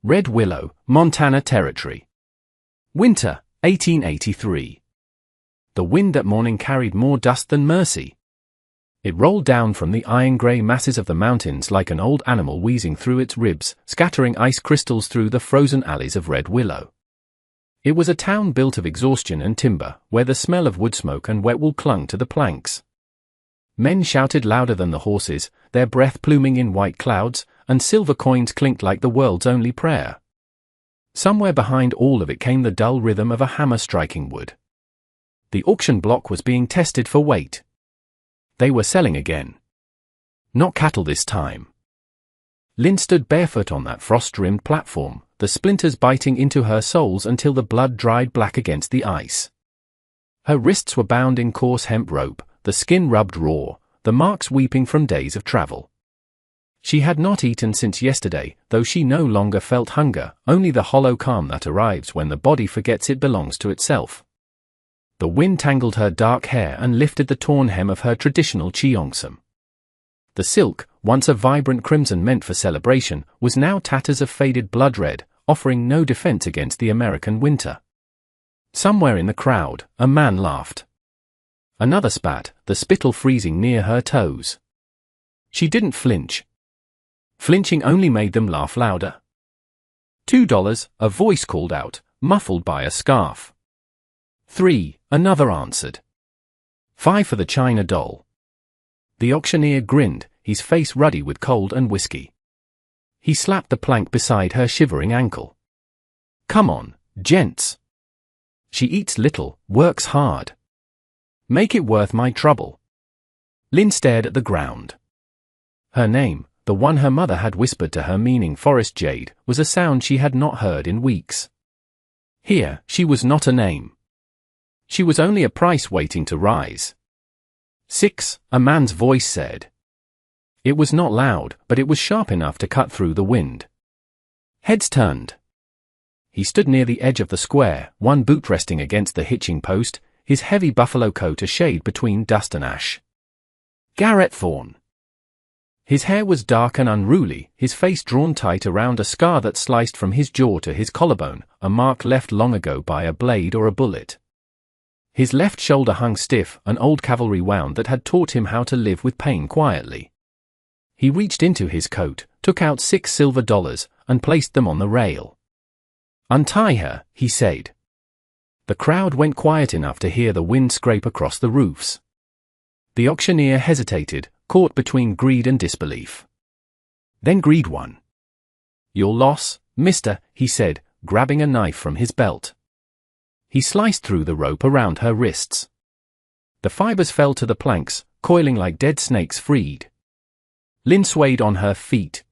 Red Willow, Montana Territory. Winter, 1883. The wind that morning carried more dust than mercy. It rolled down from the iron-gray masses of the mountains like an old animal wheezing through its ribs, scattering ice crystals through the frozen alleys of Red Willow. It was a town built of exhaustion and timber, where the smell of wood smoke and wet wool clung to the planks. Men shouted louder than the horses, their breath pluming in white clouds, and silver coins clinked like the world's only prayer. Somewhere behind all of it came the dull rhythm of a hammer striking wood. The auction block was being tested for weight. They were selling again. Not cattle this time. Lynn stood barefoot on that frost-rimmed platform, the splinters biting into her soles until the blood dried black against the ice. Her wrists were bound in coarse hemp rope, the skin rubbed raw, the marks weeping from days of travel. She had not eaten since yesterday, though she no longer felt hunger, only the hollow calm that arrives when the body forgets it belongs to itself. The wind tangled her dark hair and lifted the torn hem of her traditional cheongsam. The silk, once a vibrant crimson meant for celebration, was now tatters of faded blood red, offering no defense against the American winter. Somewhere in the crowd, a man laughed. Another spat, the spittle freezing near her toes. She didn't flinch. Flinching only made them laugh louder. $2, a voice called out, muffled by a scarf. $3, another answered. $5 for the China doll. The auctioneer grinned, his face ruddy with cold and whiskey. He slapped the plank beside her shivering ankle. Come on, gents. She eats little, works hard. Make it worth my trouble. Lynn stared at the ground. Her name, the one her mother had whispered to her meaning Forest Jade, was a sound she had not heard in weeks. Here, she was not a name. She was only a price waiting to rise. $6, a man's voice said. It was not loud, but it was sharp enough to cut through the wind. Heads turned. He stood near the edge of the square, one boot resting against the hitching post, his heavy buffalo coat a shade between dust and ash. Garrett Thorne. His hair was dark and unruly, his face drawn tight around a scar that sliced from his jaw to his collarbone, a mark left long ago by a blade or a bullet. His left shoulder hung stiff, an old cavalry wound that had taught him how to live with pain quietly. He reached into his coat, took out $6 silver, and placed them on the rail. Untie her, he said. The crowd went quiet enough to hear the wind scrape across the roofs. The auctioneer hesitated, caught between greed and disbelief. Then greed won. Your loss, mister, he said, grabbing a knife from his belt. He sliced through the rope around her wrists. The fibers fell to the planks, coiling like dead snakes freed. Lynn swayed on her feet.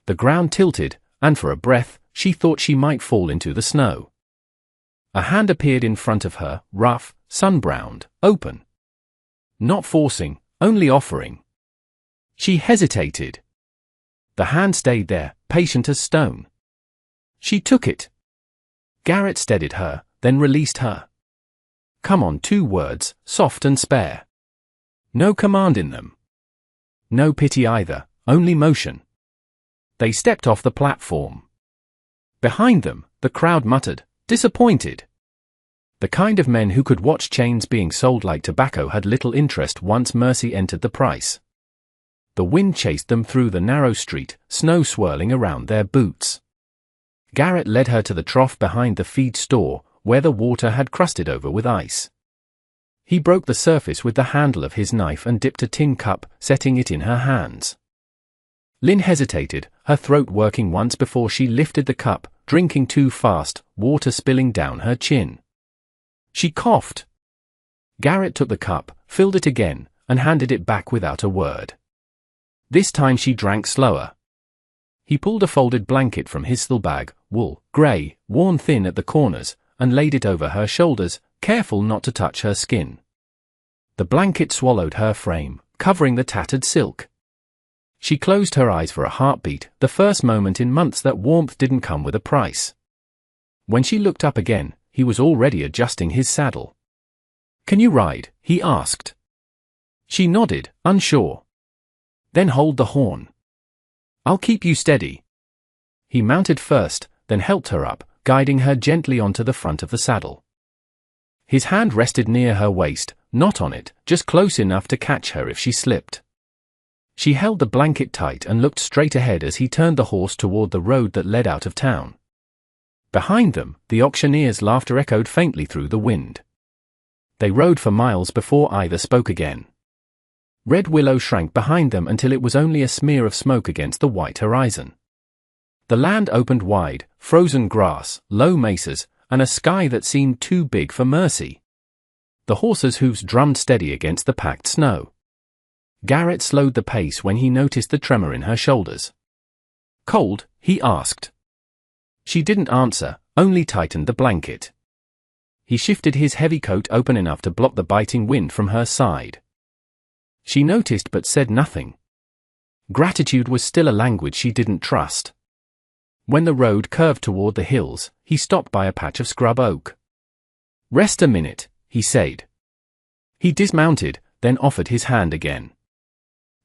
The ground tilted, and for a breath, she thought she might fall into the snow. A hand appeared in front of her, rough, sun-browned, open. Not forcing, only offering. She hesitated. The hand stayed there, patient as stone. She took it. Garrett steadied her, then released her. Come on, 2 words, soft and spare. No command in them. No pity either, only motion. They stepped off the platform. Behind them, the crowd muttered, disappointed. The kind of men who could watch chains being sold like tobacco had little interest once mercy entered the price. The wind chased them through the narrow street, snow swirling around their boots. Garrett led her to the trough behind the feed store, where the water had crusted over with ice. He broke the surface with the handle of his knife and dipped a tin cup, setting it in her hands. Lynn hesitated, her throat working once before she lifted the cup, drinking too fast, water spilling down her chin. She coughed. Garrett took the cup, filled it again, and handed it back without a word. This time she drank slower. He pulled a folded blanket from his saddlebag, wool, grey, worn thin at the corners, and laid it over her shoulders, careful not to touch her skin. The blanket swallowed her frame, covering the tattered silk. She closed her eyes for a heartbeat, the first moment in months that warmth didn't come with a price. When she looked up again, he was already adjusting his saddle. Can you ride? He asked. She nodded, unsure. Then hold the horn. I'll keep you steady. He mounted first, then helped her up, guiding her gently onto the front of the saddle. His hand rested near her waist, not on it, just close enough to catch her if she slipped. She held the blanket tight and looked straight ahead as he turned the horse toward the road that led out of town. Behind them, the auctioneer's laughter echoed faintly through the wind. They rode for miles before either spoke again. Red Willow shrank behind them until it was only a smear of smoke against the white horizon. The land opened wide, frozen grass, low mesas, and a sky that seemed too big for mercy. The horses' hooves drummed steady against the packed snow. Garrett slowed the pace when he noticed the tremor in her shoulders. "Cold?" he asked. She didn't answer, only tightened the blanket. He shifted his heavy coat open enough to block the biting wind from her side. She noticed but said nothing. Gratitude was still a language she didn't trust. When the road curved toward the hills, he stopped by a patch of scrub oak. "Rest a minute," he said. He dismounted, then offered his hand again.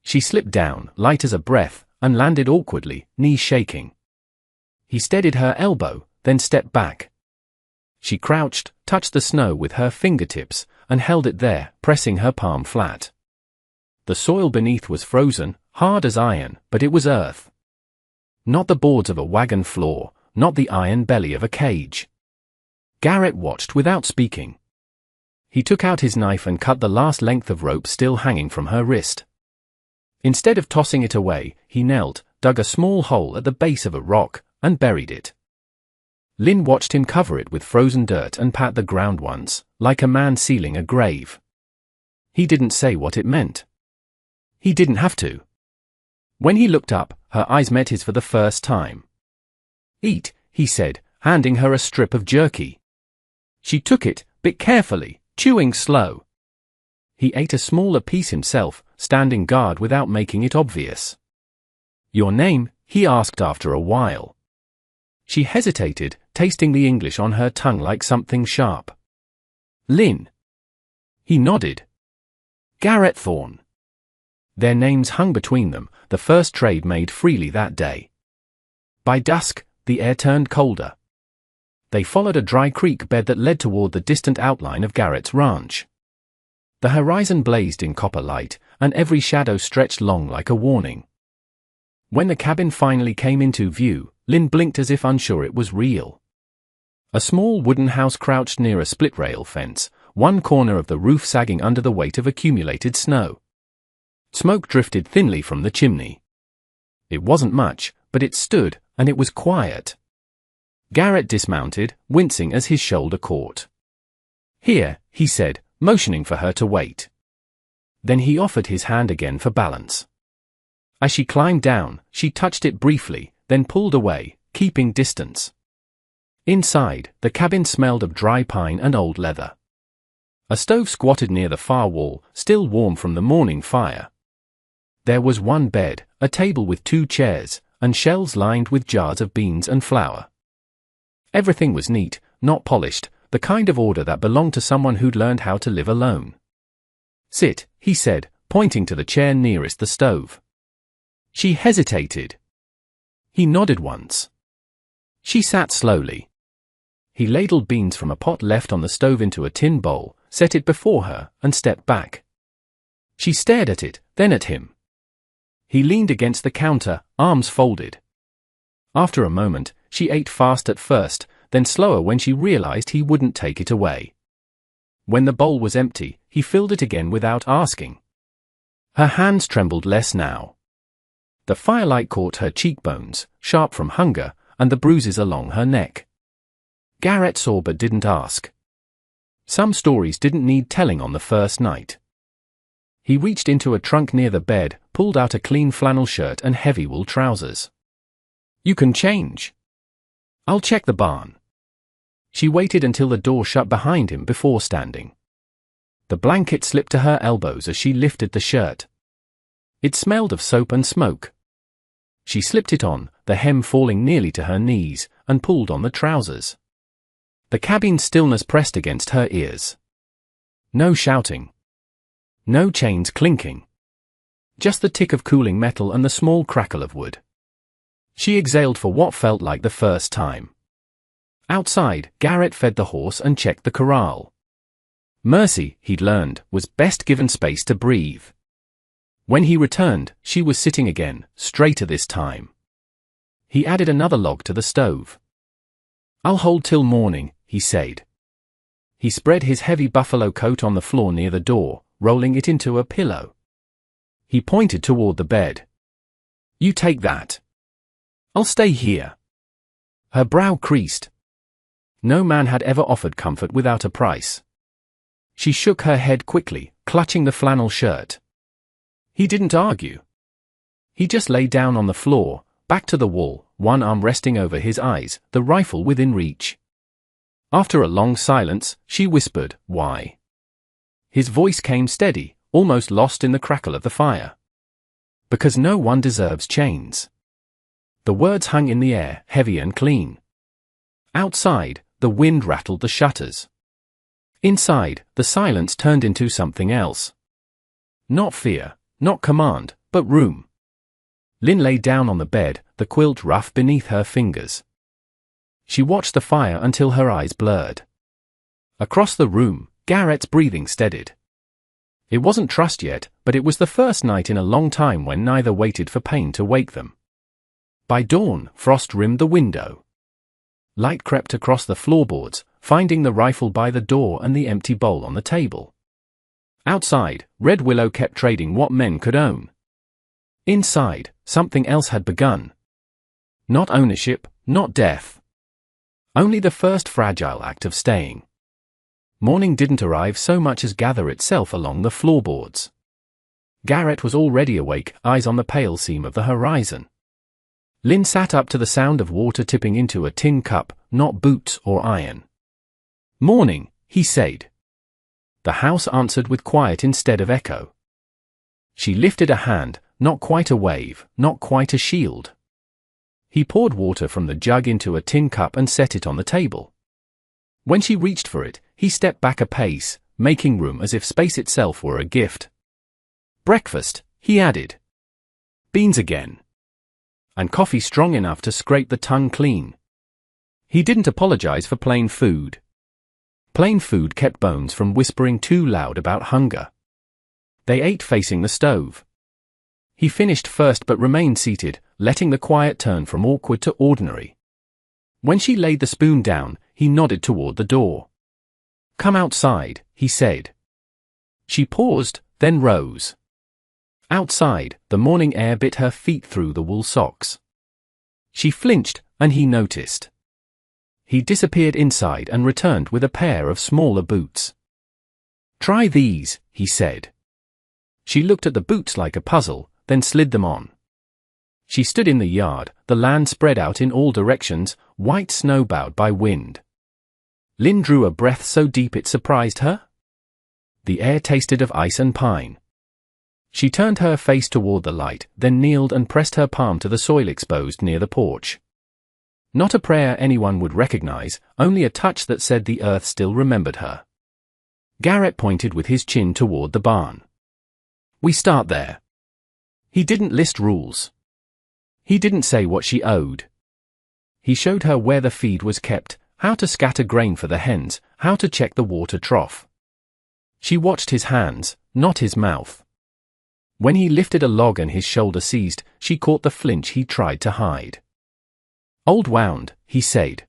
She slipped down, light as a breath, and landed awkwardly, knees shaking. He steadied her elbow, then stepped back. She crouched, touched the snow with her fingertips, and held it there, pressing her palm flat. The soil beneath was frozen, hard as iron, but it was earth. Not the boards of a wagon floor, not the iron belly of a cage. Garrett watched without speaking. He took out his knife and cut the last length of rope still hanging from her wrist. Instead of tossing it away, he knelt, dug a small hole at the base of a rock, and buried it. Lynn watched him cover it with frozen dirt and pat the ground once, like a man sealing a grave. He didn't say what it meant. He didn't have to. When he looked up, her eyes met his for the first time. "Eat," he said, handing her a strip of jerky. She took it, bit carefully, chewing slow. He ate a smaller piece himself, standing guard without making it obvious. "Your name?" he asked after a while. She hesitated, tasting the English on her tongue like something sharp. "Lynn." He nodded. "Garrett Thorne." Their names hung between them, the first trade made freely that day. By dusk, the air turned colder. They followed a dry creek bed that led toward the distant outline of Garrett's ranch. The horizon blazed in copper light, and every shadow stretched long like a warning. When the cabin finally came into view, Lynn blinked as if unsure it was real. A small wooden house crouched near a split-rail fence, one corner of the roof sagging under the weight of accumulated snow. Smoke drifted thinly from the chimney. It wasn't much, but it stood, and it was quiet. Garrett dismounted, wincing as his shoulder caught. "Here," he said, motioning for her to wait. Then he offered his hand again for balance. As she climbed down, she touched it briefly, then pulled away, keeping distance. Inside, the cabin smelled of dry pine and old leather. A stove squatted near the far wall, still warm from the morning fire. There was one bed, a table with 2 chairs, and shelves lined with jars of beans and flour. Everything was neat, not polished, the kind of order that belonged to someone who'd learned how to live alone. "Sit," he said, pointing to the chair nearest the stove. She hesitated. He nodded once. She sat slowly. He ladled beans from a pot left on the stove into a tin bowl, set it before her, and stepped back. She stared at it, then at him. He leaned against the counter, arms folded. After a moment, she ate fast at first, then slower when she realized he wouldn't take it away. When the bowl was empty, he filled it again without asking. Her hands trembled less now. The firelight caught her cheekbones, sharp from hunger, and the bruises along her neck. Garrett saw but didn't ask. Some stories didn't need telling on the first night. He reached into a trunk near the bed, pulled out a clean flannel shirt and heavy wool trousers. "You can change. I'll check the barn." She waited until the door shut behind him before standing. The blanket slipped to her elbows as she lifted the shirt. It smelled of soap and smoke. She slipped it on, the hem falling nearly to her knees, and pulled on the trousers. The cabin's stillness pressed against her ears. No shouting. No chains clinking. Just the tick of cooling metal and the small crackle of wood. She exhaled for what felt like the first time. Outside, Garrett fed the horse and checked the corral. Mercy, he'd learned, was best given space to breathe. When he returned, she was sitting again, straighter this time. He added another log to the stove. "I'll hold till morning," he said. He spread his heavy buffalo coat on the floor near the door, rolling it into a pillow. He pointed toward the bed. "You take that. I'll stay here." Her brow creased. No man had ever offered comfort without a price. She shook her head quickly, clutching the flannel shirt. He didn't argue. He just lay down on the floor, back to the wall, one arm resting over his eyes, the rifle within reach. After a long silence, she whispered, "Why?" His voice came steady, almost lost in the crackle of the fire. "Because no one deserves chains." The words hung in the air, heavy and clean. Outside, the wind rattled the shutters. Inside, the silence turned into something else. Not fear, not command, but room. Lynn lay down on the bed, the quilt rough beneath her fingers. She watched the fire until her eyes blurred. Across the room, Garrett's breathing steadied. It wasn't trust yet, but it was the first night in a long time when neither waited for pain to wake them. By dawn, frost rimmed the window. Light crept across the floorboards, finding the rifle by the door and the empty bowl on the table. Outside, Red Willow kept trading what men could own. Inside, something else had begun. Not ownership, not death. Only the first fragile act of staying. Morning didn't arrive so much as gather itself along the floorboards. Garrett was already awake, eyes on the pale seam of the horizon. Lynn sat up to the sound of water tipping into a tin cup, not boots or iron. "Morning," he said. The house answered with quiet instead of echo. She lifted a hand, not quite a wave, not quite a shield. He poured water from the jug into a tin cup and set it on the table. When she reached for it, he stepped back a pace, making room as if space itself were a gift. "Breakfast," he added. "Beans again. And coffee strong enough to scrape the tongue clean." He didn't apologize for plain food. Plain food kept Bones from whispering too loud about hunger. They ate facing the stove. He finished first but remained seated, letting the quiet turn from awkward to ordinary. When she laid the spoon down, he nodded toward the door. "Come outside," he said. She paused, then rose. Outside, the morning air bit her feet through the wool socks. She flinched, and he noticed. He disappeared inside and returned with a pair of smaller boots. "Try these," he said. She looked at the boots like a puzzle, then slid them on. She stood in the yard, the land spread out in all directions, white snow bowed by wind. Lynn drew a breath so deep it surprised her. The air tasted of ice and pine. She turned her face toward the light, then kneeled and pressed her palm to the soil exposed near the porch. Not a prayer anyone would recognize, only a touch that said the earth still remembered her. Garrett pointed with his chin toward the barn. "We start there." He didn't list rules. He didn't say what she owed. He showed her where the feed was kept, how to scatter grain for the hens, how to check the water trough. She watched his hands, not his mouth. When he lifted a log and his shoulder seized, she caught the flinch he tried to hide. "Old wound," he said.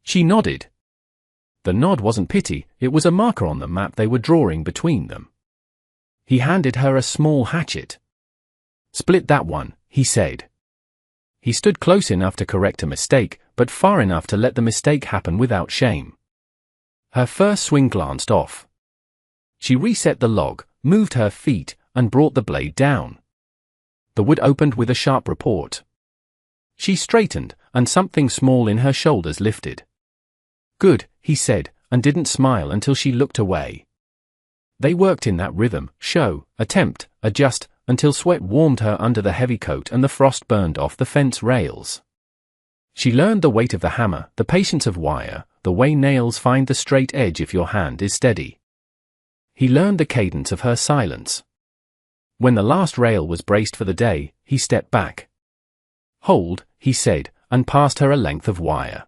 She nodded. The nod wasn't pity, it was a marker on the map they were drawing between them. He handed her a small hatchet. "Split that one," he said. He stood close enough to correct a mistake, but far enough to let the mistake happen without shame. Her first swing glanced off. She reset the log, moved her feet, and brought the blade down. The wood opened with a sharp report. She straightened, and something small in her shoulders lifted. "Good," he said, and didn't smile until she looked away. They worked in that rhythm, show, attempt, adjust, until sweat warmed her under the heavy coat and the frost burned off the fence rails. She learned the weight of the hammer, the patience of wire, the way nails find the straight edge if your hand is steady. He learned the cadence of her silence. When the last rail was braced for the day, he stepped back. Hold, he said, and passed her a length of wire.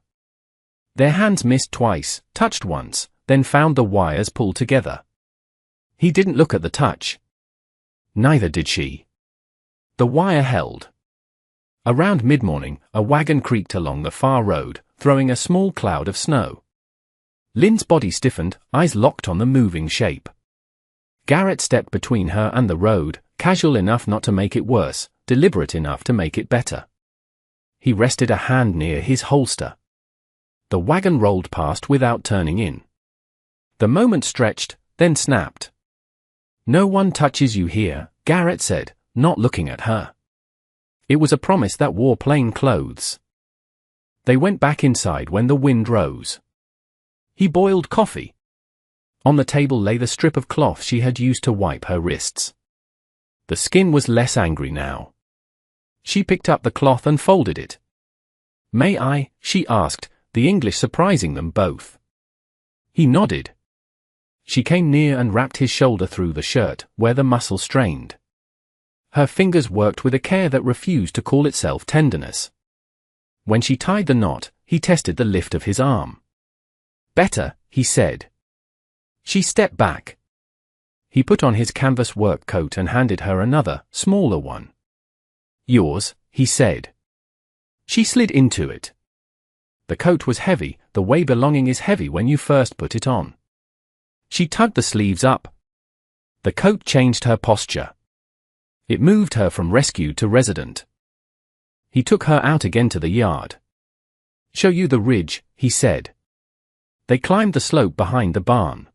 Their hands missed twice, touched once, then found the wires pulled together. He didn't look at the touch. Neither did she. The wire held. Around mid-morning, a wagon creaked along the far road, throwing a small cloud of snow. Lynn's body stiffened, eyes locked on the moving shape. Garrett stepped between her and the road, casual enough not to make it worse, deliberate enough to make it better. He rested a hand near his holster. The wagon rolled past without turning in. The moment stretched, then snapped. "No one touches you here," Garrett said, not looking at her. It was a promise that wore plain clothes. They went back inside when the wind rose. He boiled coffee. On the table lay the strip of cloth she had used to wipe her wrists. The skin was less angry now. She picked up the cloth and folded it. "May I?" she asked, the English surprising them both. He nodded. She came near and wrapped his shoulder through the shirt, where the muscle strained. Her fingers worked with a care that refused to call itself tenderness. When she tied the knot, he tested the lift of his arm. "Better," he said. She stepped back. He put on his canvas work coat and handed her another, smaller one. "Yours," he said. She slid into it. The coat was heavy, the way belonging is heavy when you first put it on. She tugged the sleeves up. The coat changed her posture. It moved her from rescued to resident. He took her out again to the yard. "Show you the ridge," he said. They climbed the slope behind the barn.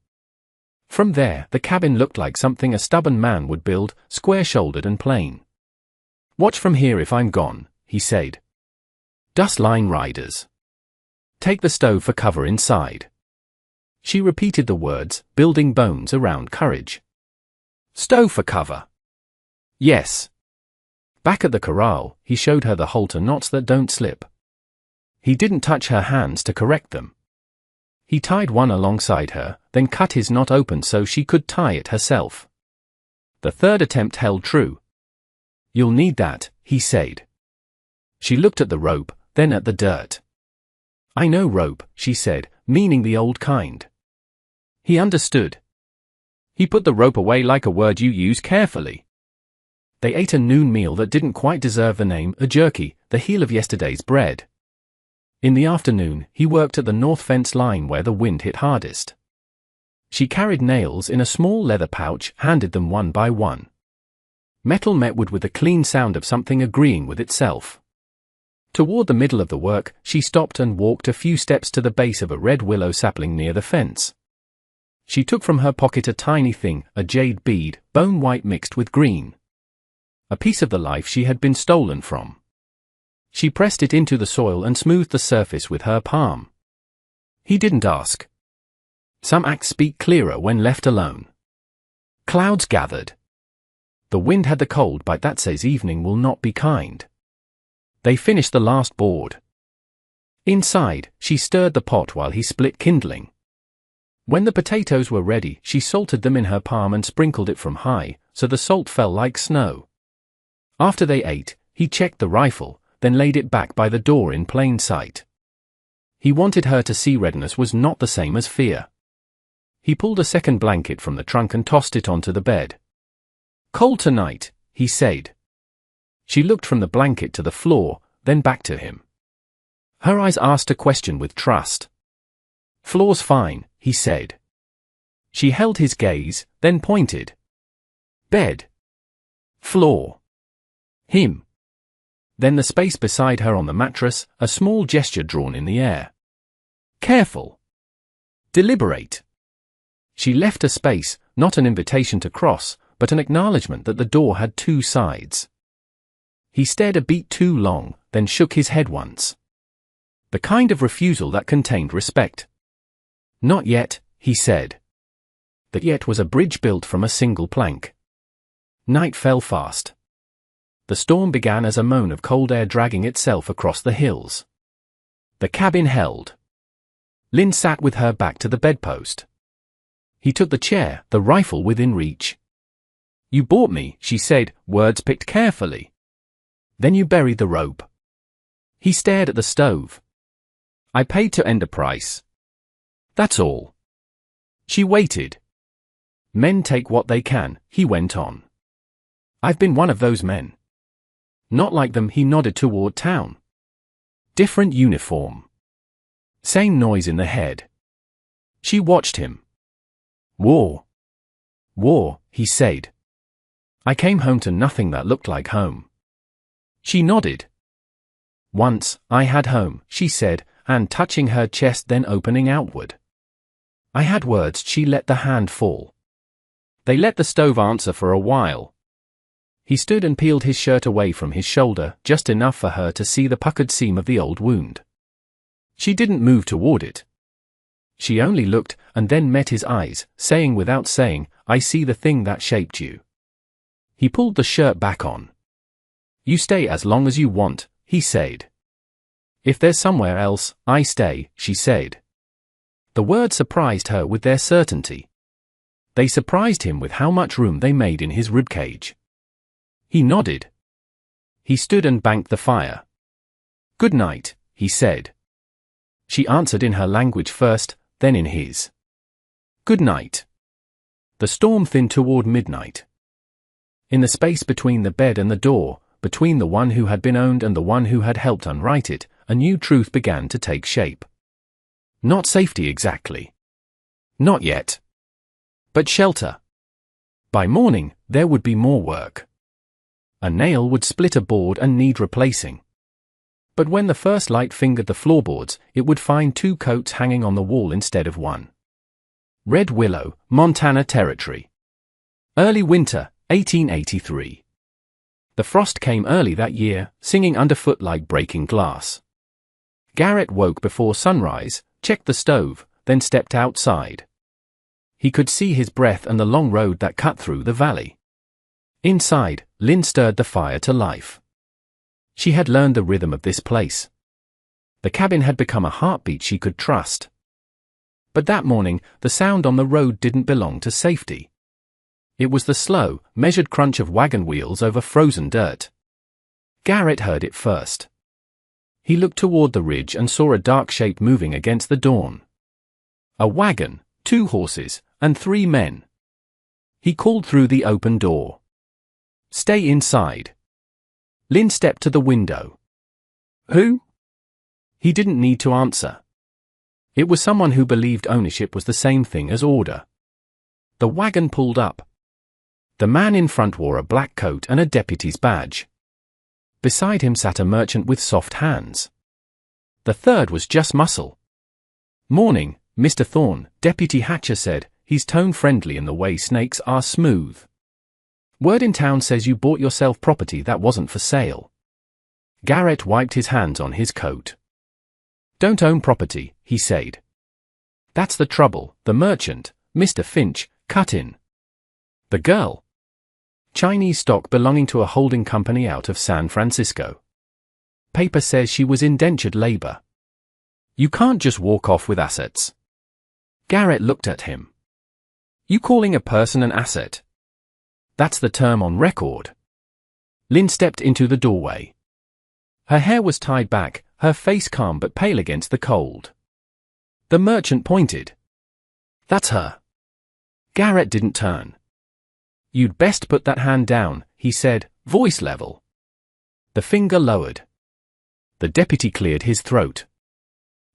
From there, the cabin looked like something a stubborn man would build, square-shouldered and plain. "Watch from here if I'm gone," he said. "Dust line riders. Take the stove for cover inside." She repeated the words, building bones around courage. "Stove for cover." "Yes." Back at the corral, he showed her the halter knots that don't slip. He didn't touch her hands to correct them. He tied one alongside her, then cut his knot open so she could tie it herself. The third attempt held true. "You'll need that," he said. She looked at the rope, then at the dirt. "I know rope," she said, meaning the old kind. He understood. He put the rope away like a word you use carefully. They ate a noon meal that didn't quite deserve the name, a jerky, the heel of yesterday's bread. In the afternoon, he worked at the north fence line where the wind hit hardest. She carried nails in a small leather pouch, handed them one by one. Metal met wood with the clean sound of something agreeing with itself. Toward the middle of the work, she stopped and walked a few steps to the base of a red willow sapling near the fence. She took from her pocket a tiny thing, a jade bead, bone white mixed with green. A piece of the life she had been stolen from. She pressed it into the soil and smoothed the surface with her palm. He didn't ask. Some acts speak clearer when left alone. Clouds gathered. The wind had the cold bite that says evening will not be kind. They finished the last board. Inside, she stirred the pot while he split kindling. When the potatoes were ready, she salted them in her palm and sprinkled it from high, so the salt fell like snow. After they ate, he checked the rifle, then laid it back by the door in plain sight. He wanted her to see readiness was not the same as fear. He pulled a second blanket from the trunk and tossed it onto the bed. "Cold tonight," he said. She looked from the blanket to the floor, then back to him. Her eyes asked a question with trust. "Floor's fine," he said. She held his gaze, then pointed. "Bed. Floor. Him." Then the space beside her on the mattress, a small gesture drawn in the air. "Careful. Deliberate." She left a space, not an invitation to cross, but an acknowledgement that the door had two sides. He stared a beat too long, then shook his head once. The kind of refusal that contained respect. "Not yet," he said. The yet was a bridge built from a single plank. Night fell fast. The storm began as a moan of cold air dragging itself across the hills. The cabin held. Lynn sat with her back to the bedpost. He took the chair, the rifle within reach. "You bought me," she said, words picked carefully. "Then you buried the rope." He stared at the stove. I paid to Enterprise. That's all. She waited. Men take what they can, he went on. I've been one of those men. Not like them, he nodded toward town. Different uniform. Same noise in the head. She watched him. War. War, he said. I came home to nothing that looked like home. She nodded. Once, I had home, she said, hand touching her chest then opening outward. I had words, she let the hand fall. They let the stove answer for a while. He stood and peeled his shirt away from his shoulder, just enough for her to see the puckered seam of the old wound. She didn't move toward it. She only looked, and then met his eyes, saying without saying, I see the thing that shaped you. He pulled the shirt back on. You stay as long as you want, he said. If there's somewhere else, I stay, she said. The words surprised her with their certainty. They surprised him with how much room they made in his ribcage. He nodded. He stood and banked the fire. Good night, he said. She answered in her language first, then in his. Good night. The storm thinned toward midnight. In the space between the bed and the door, between the one who had been owned and the one who had helped unwrite it, a new truth began to take shape. Not safety exactly. Not yet. But shelter. By morning, there would be more work. A nail would split a board and need replacing. But when the first light fingered the floorboards, it would find 2 coats hanging on the wall instead of 1. Red Willow, Montana Territory. Early winter, 1883. The frost came early that year, singing underfoot like breaking glass. Garrett woke before sunrise, checked the stove, then stepped outside. He could see his breath and the long road that cut through the valley. Inside, Lynn stirred the fire to life. She had learned the rhythm of this place. The cabin had become a heartbeat she could trust. But that morning, the sound on the road didn't belong to safety. It was the slow, measured crunch of wagon wheels over frozen dirt. Garrett heard it first. He looked toward the ridge and saw a dark shape moving against the dawn. A wagon, 2 horses, and 3 men. He called through the open door. Stay inside. Lynn stepped to the window. Who? He didn't need to answer. It was someone who believed ownership was the same thing as order. The wagon pulled up. The man in front wore a black coat and a deputy's badge. Beside him sat a merchant with soft hands. The third was just muscle. Morning, Mr. Thorne, Deputy Hatcher said, his tone friendly in the way snakes are smooth. Word in town says you bought yourself property that wasn't for sale. Garrett wiped his hands on his coat. Don't own property, he said. That's the trouble, the merchant, Mr. Finch, cut in. The girl. Chinese stock belonging to a holding company out of San Francisco. Paper says she was indentured labor. You can't just walk off with assets. Garrett looked at him. You calling a person an asset? That's the term on record. Lynn stepped into the doorway. Her hair was tied back, her face calm but pale against the cold. The merchant pointed. That's her. Garrett didn't turn. You'd best put that hand down, he said, voice level. The finger lowered. The deputy cleared his throat.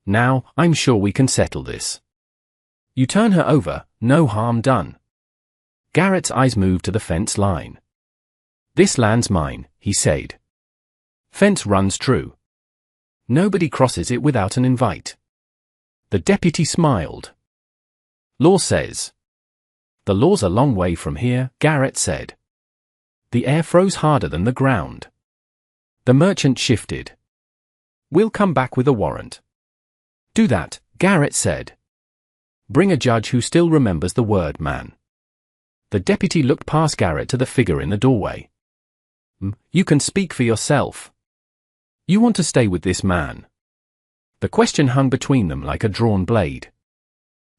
Now, I'm sure we can settle this. You turn her over, no harm done. Garrett's eyes moved to the fence line. This land's mine, he said. Fence runs true. Nobody crosses it without an invite. The deputy smiled. Law says. The law's a long way from here, Garrett said. The air froze harder than the ground. The merchant shifted. We'll come back with a warrant. Do that, Garrett said. Bring a judge who still remembers the word man. The deputy looked past Garrett to the figure in the doorway. You can speak for yourself. You want to stay with this man. The question hung between them like a drawn blade.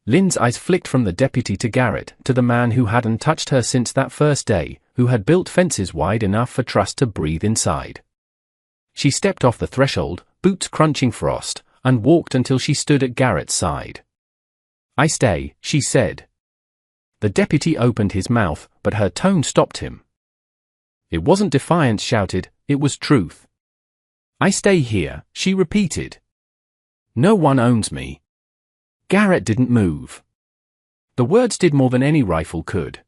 Lynn's eyes flicked from the deputy to Garrett, to the man who hadn't touched her since that first day, who had built fences wide enough for trust to breathe inside. She stepped off the threshold, boots crunching frost, and walked until she stood at Garrett's side. "I stay," she said. The deputy opened his mouth, but her tone stopped him. It wasn't defiance shouted, it was truth. "I stay here," she repeated. "No one owns me." Garrett didn't move. The words did more than any rifle could.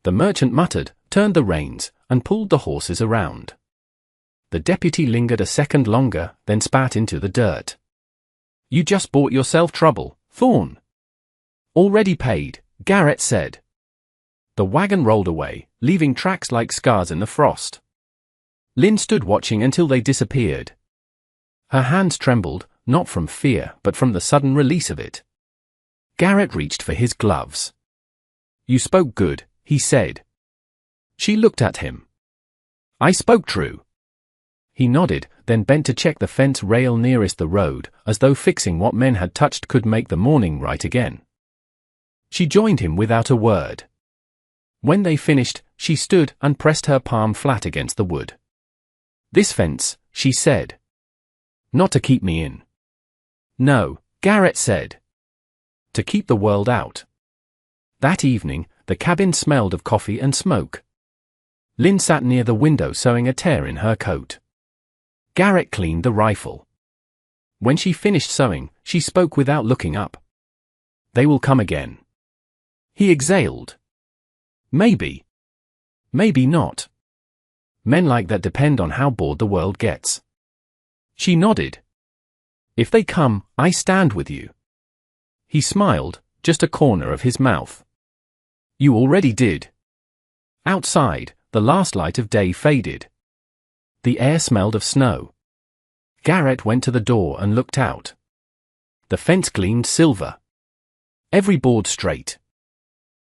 The merchant muttered, turned the reins, and pulled the horses around. The deputy lingered a second longer, then spat into the dirt. "You just bought yourself trouble, Thorne." "Already paid," Garrett said. The wagon rolled away, leaving tracks like scars in the frost. Lynn stood watching until they disappeared. Her hands trembled, not from fear, but from the sudden release of it. Garrett reached for his gloves. "You spoke good," he said. She looked at him. "I spoke true." He nodded, then bent to check the fence rail nearest the road, as though fixing what men had touched could make the morning right again. She joined him without a word. When they finished, she stood and pressed her palm flat against the wood. "This fence," she said. "Not to keep me in." "No," Garrett said. "To keep the world out." That evening, the cabin smelled of coffee and smoke. Lynn sat near the window sewing a tear in her coat. Garrett cleaned the rifle. When she finished sewing, she spoke without looking up. "They will come again." He exhaled. "Maybe. Maybe not. Men like that depend on how bored the world gets." She nodded. "If they come, I stand with you." He smiled, just a corner of his mouth. "You already did." Outside, the last light of day faded. The air smelled of snow. Garrett went to the door and looked out. The fence gleamed silver. Every board straight.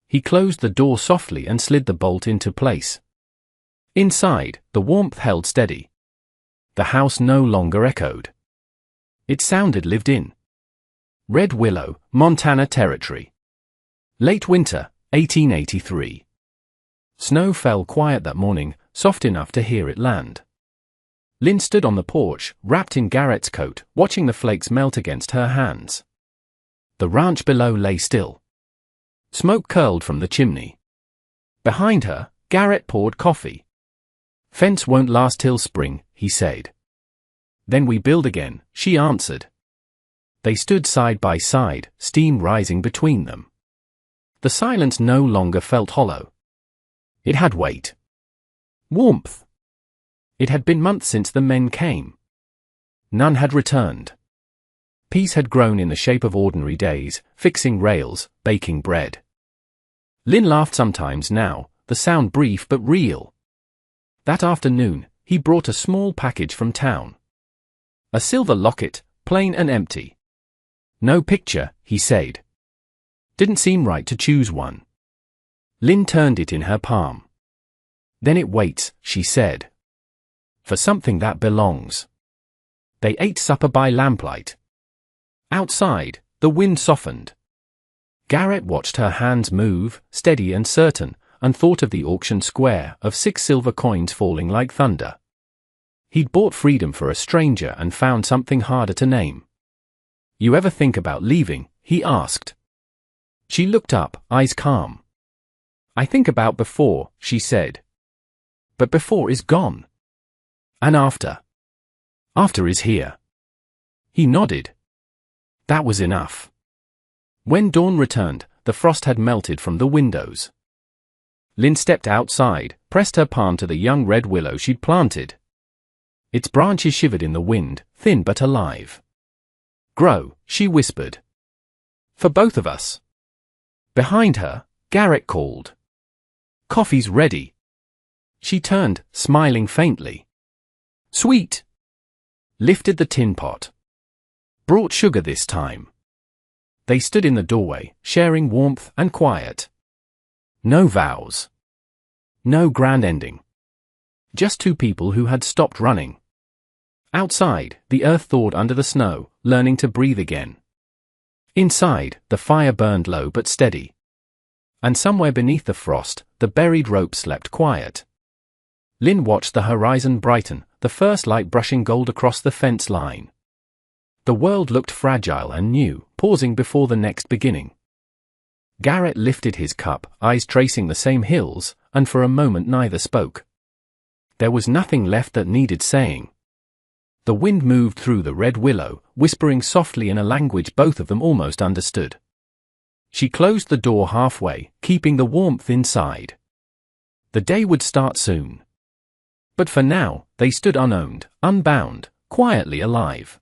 He closed the door softly and slid the bolt into place. Inside, the warmth held steady. The house no longer echoed. It sounded lived in. Red Willow, Montana Territory. Late winter, 1883. Snow fell quiet that morning, soft enough to hear it land. Lynn stood on the porch, wrapped in Garrett's coat, watching the flakes melt against her hands. The ranch below lay still. Smoke curled from the chimney. Behind her, Garrett poured coffee. "Fence won't last till spring," he said. "Then we build again," she answered. They stood side by side, steam rising between them. The silence no longer felt hollow. It had weight. Warmth. It had been months since the men came. None had returned. Peace had grown in the shape of ordinary days, fixing rails, baking bread. Lynn laughed sometimes now, the sound brief but real. That afternoon, he brought a small package from town. A silver locket, plain and empty. "No picture," he said. Didn't seem right to choose one. Lynn turned it in her palm. "Then it waits," she said. "For something that belongs." They ate supper by lamplight. Outside, the wind softened. Garrett watched her hands move, steady and certain, and thought of the auction square of 6 silver coins falling like thunder. He'd bought freedom for a stranger and found something harder to name. "You ever think about leaving?" he asked. She looked up, eyes calm. "I think about before," she said. "But before is gone." "And after?" "After is here." He nodded. That was enough. When dawn returned, the frost had melted from the windows. Lynn stepped outside, pressed her palm to the young red willow she'd planted. Its branches shivered in the wind, thin but alive. "Grow," she whispered. "For both of us." Behind her, Garrett called. "Coffee's ready." She turned, smiling faintly. "Sweet." Lifted the tin pot. Brought sugar this time. They stood in the doorway, sharing warmth and quiet. No vows. No grand ending. Just two people who had stopped running. Outside, the earth thawed under the snow, learning to breathe again. Inside, the fire burned low but steady. And somewhere beneath the frost, the buried rope slept quiet. Lynn watched the horizon brighten, the first light brushing gold across the fence line. The world looked fragile and new, pausing before the next beginning. Garrett lifted his cup, eyes tracing the same hills, and for a moment neither spoke. There was nothing left that needed saying. The wind moved through the red willow, whispering softly in a language both of them almost understood. She closed the door halfway, keeping the warmth inside. The day would start soon. But for now, they stood unowned, unbound, quietly alive.